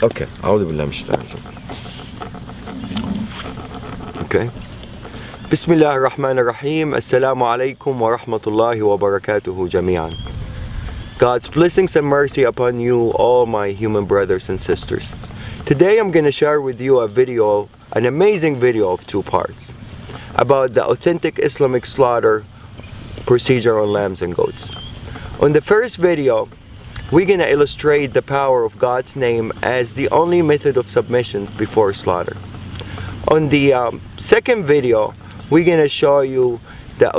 Okay. أعوذ بالله من الشيطان الرجيم. Okay. بسم الله الرحمن الرحيم. Assalamu alaikum wa rahmatullahi wa barakatuhu jami'an. God's blessings and mercy upon you, all my human brothers and sisters. Today I'm going to share with you a video, an amazing video of 2 parts, about the authentic Islamic slaughter procedure on lambs and goats. On the first video, we're going to illustrate the power of God's name as the only method of submission before slaughter. On the second video, we're going to show you the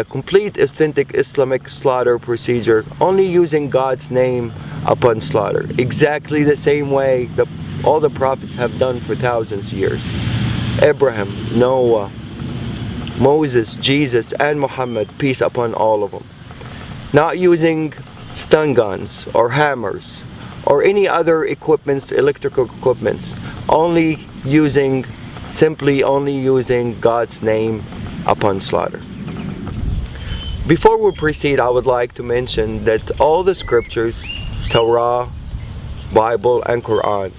complete authentic Islamic slaughter procedure, only using God's name upon slaughter, exactly the same way that all the prophets have done for thousands of years. Abraham, Noah, Moses, Jesus, and Muhammad, peace upon all of them. Not using stun guns or hammers or any other equipments, electrical equipments, simply only using God's name upon slaughter. Before we proceed, I would like to mention that all the scriptures, Torah, Bible, and Quran,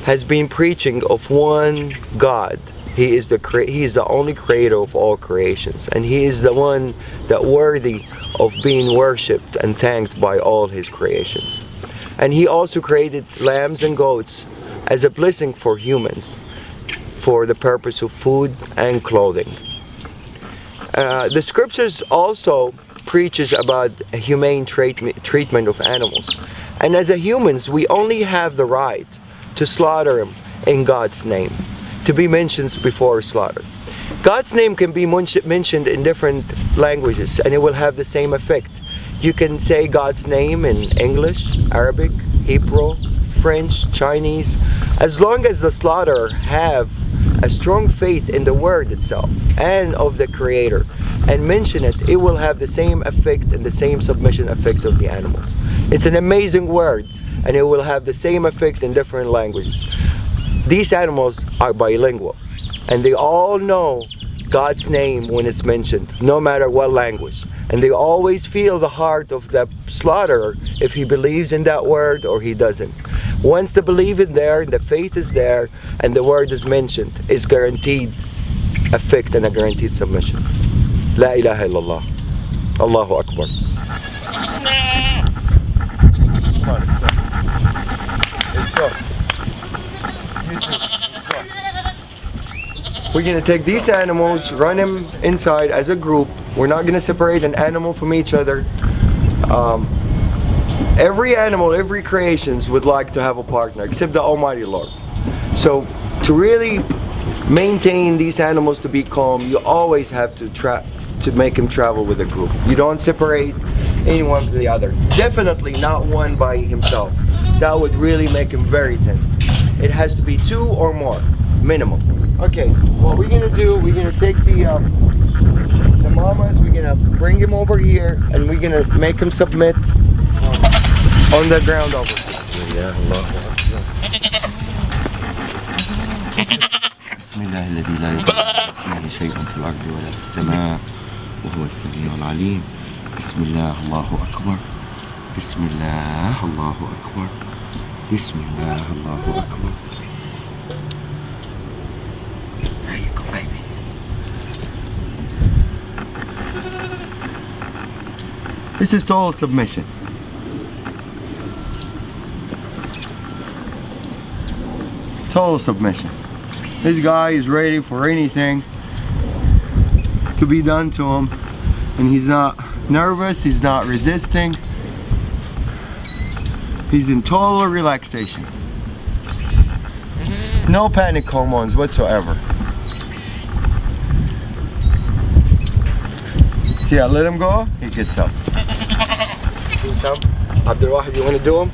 has been preaching of one God. He is the only creator of all creations, and He is the one that worthy of being worshipped and thanked by all His creations. And He also created lambs and goats as a blessing for humans, for the purpose of food and clothing. The scriptures also preaches about a humane treatment of animals, and as humans we only have the right to slaughter them in God's name, to be mentioned before slaughter. God's name can be mentioned in different languages and it will have the same effect. You can say God's name in English, Arabic, Hebrew, French, Chinese. As long as the slaughterer have a strong faith in the word itself and of the Creator and mention it, it will have the same effect and the same submission effect of the animals. It's an amazing word and it will have the same effect in different languages. These animals are bilingual and they all know God's name when it's mentioned, no matter what language. And they always feel the heart of the slaughterer if he believes in that word or he doesn't. Once the belief is there, the faith is there, and the word is mentioned, is guaranteed effect and a guaranteed submission. La ilaha illallah. Allahu Akbar. Come on, let's go. Let's go. We're going to take these animals, run them inside as a group. We're not going to separate an animal from each other. Every animal, every creations would like to have a partner, except the Almighty Lord. So to really maintain these animals to be calm, you always have to make them travel with a group. You don't separate anyone from the other. Definitely not one by himself. That would really make him very tense. It has to be 2 or more, minimum. Okay, what we're gonna do, we're gonna take the mamas, we're gonna bring him over here, and we're gonna make him submit on the ground over here. Bismillah, Allahu Akbar. Bismillah, الذي لا يضر اسمه شيء في الأرض ولا في السماء وهو السميع العليم. بسم الله الله أكبر. بسم الله الله أكبر. بسم الله الله أكبر. This is total submission. Total submission. This guy is ready for anything to be done to him, and he's not nervous, he's not resisting. He's in total relaxation. No panic hormones whatsoever. See, I let him go, he gets up. Do some. Abdul Wahid, you want to do them?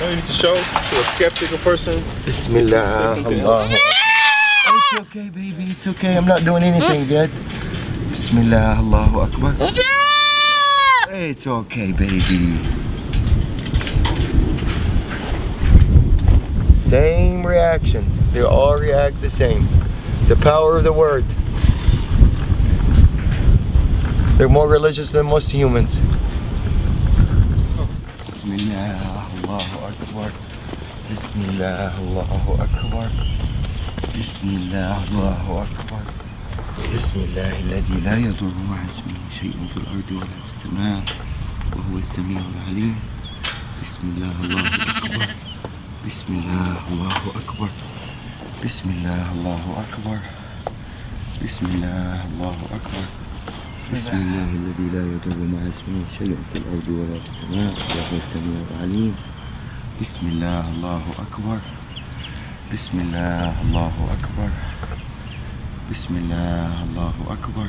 No, you need to show to a skeptical person. Bismillah. Allah. It's okay, baby. It's okay. I'm not doing anything yet. Bismillah. Allahu Akbar. It's okay, baby. Same reaction. They all react the same. The power of the word. They're more religious than most humans. Bismillah, Allahu Akbar. Bismillah, Allahu Akbar. Bismillah, Allahu Akbar. Bismillah, الذي لا يضر مع اسمه شيء في الأرض ولا في السماء وهو السميع العليم. بسم الله الله أكبر. بسم الله الله أكبر. بسم الله الله أكبر. بسم الله الله أكبر. بسم الله الذي لا يضر مع اسمه شيء في الأرض ولا في السماء وهو السميع العليم. بسم الله الله أكبر. بسم الله الله أكبر. بسم الله الله أكبر.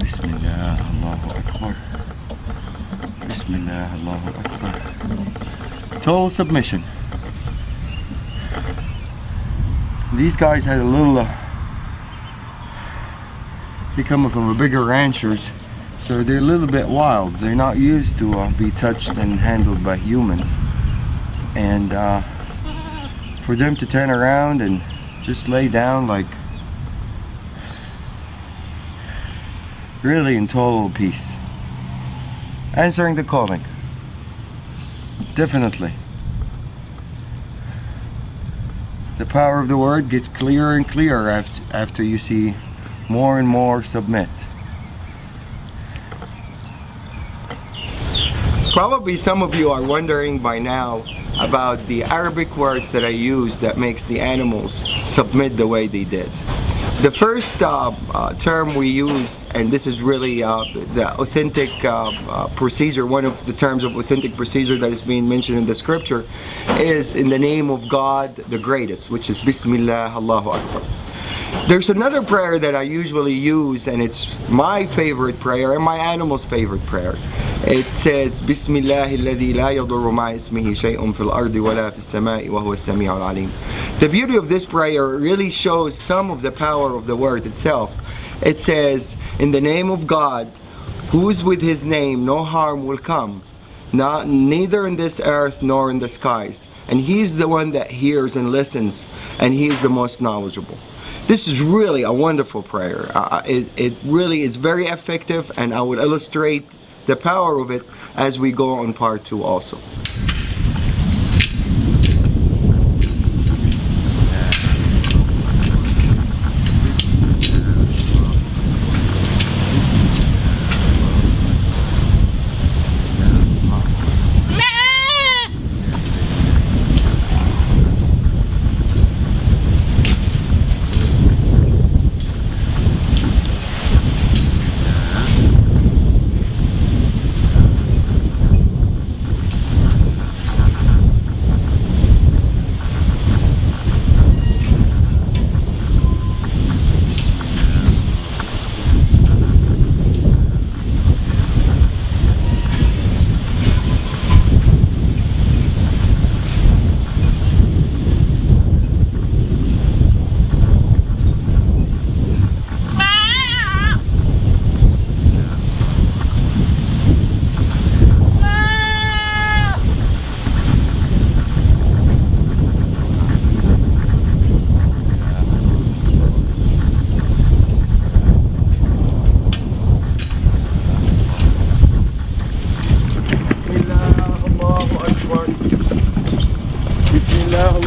بسم الله الله أكبر. بسم الله الله أكبر. Total submission. These guys had a little they're coming from a bigger ranchers, so they're a little bit wild. They're not used to be touched and handled by humans, and for them to turn around and just lay down like really in total peace, answering the calling. Definitely the power of the word gets clearer and clearer after you see more and more submit. Probably some of you are wondering by now about the Arabic words that I use that makes the animals submit the way they did. The first term we use, and this is really the authentic procedure, one of the terms of authentic procedure that is being mentioned in the scripture, is in the name of God the greatest, which is Bismillah, Allahu Akbar. There's another prayer that I usually use, and it's my favorite prayer and my animal's favorite prayer. It says, Bismillah alladhi la yadurru ma'a ismihi shay'un fil ardi wa la fis sama'i wa huwa as-sami'ul 'alim. The beauty of this prayer really shows some of the power of the word itself. It says, in the name of God, who's with his name no harm will come, neither in this earth nor in the skies. And he's the one that hears and listens, and he is the most knowledgeable. This is really a wonderful prayer. It really is very effective, and I will illustrate the power of it as we go on part 2 also.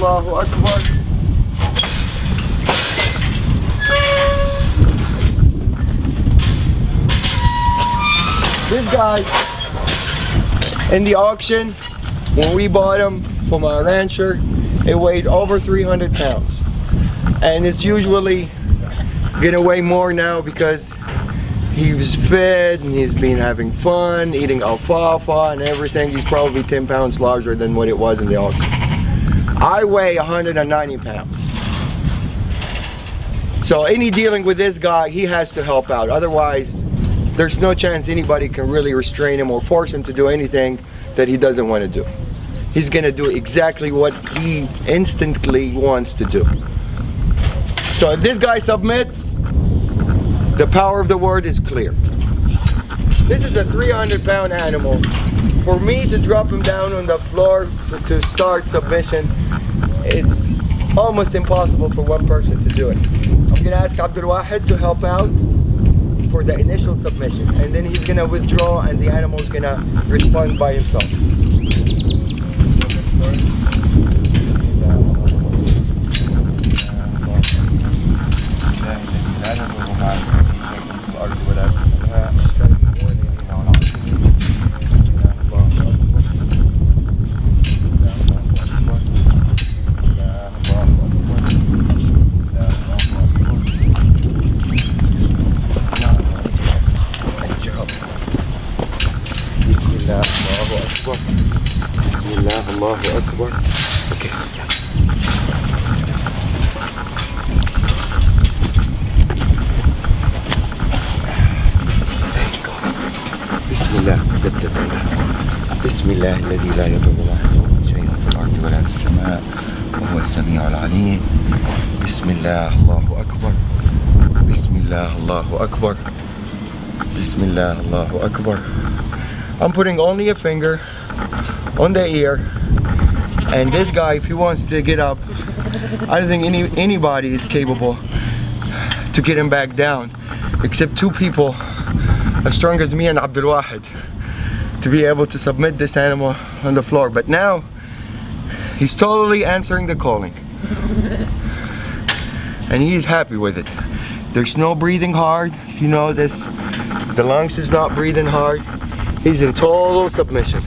Allahu Akbar. This guy in the auction, when we bought him from our rancher, it weighed over 300 pounds. And it's usually gonna weigh more now because he was fed and he's been having fun, eating alfalfa and everything. He's probably 10 pounds larger than what it was in the auction. I weigh 190 pounds. So any dealing with this guy, he has to help out. Otherwise, there's no chance anybody can really restrain him or force him to do anything that he doesn't want to do. He's gonna do exactly what he instantly wants to do. So if this guy submits, the power of the word is clear. This is a 300-pound animal. For me to drop him down on the floor to start submission, it's almost impossible for one person to do it. I'm gonna ask Abdul Wahid to help out for the initial submission, and then he's gonna withdraw and the animal's gonna respond by himself. Allahu Akbar. Okay. Bismillah. That's it. Bismillah الذي لا يضر مع اسمه شيء في الأرض ولا في السماء وهو السميع العليم. Bismillah. Allahu Akbar. Bismillah. Allahu Akbar. Bismillah. Allahu Akbar. I'm putting only a finger on the ear, and this guy, if he wants to get up, I don't think anybody is capable to get him back down, except two people as strong as me and Abdul Wahid, to be able to submit this animal on the floor. But now he's totally answering the calling, and he's happy with it. There's no breathing hard. If you notice, the lungs is not breathing hard. He's in total submission.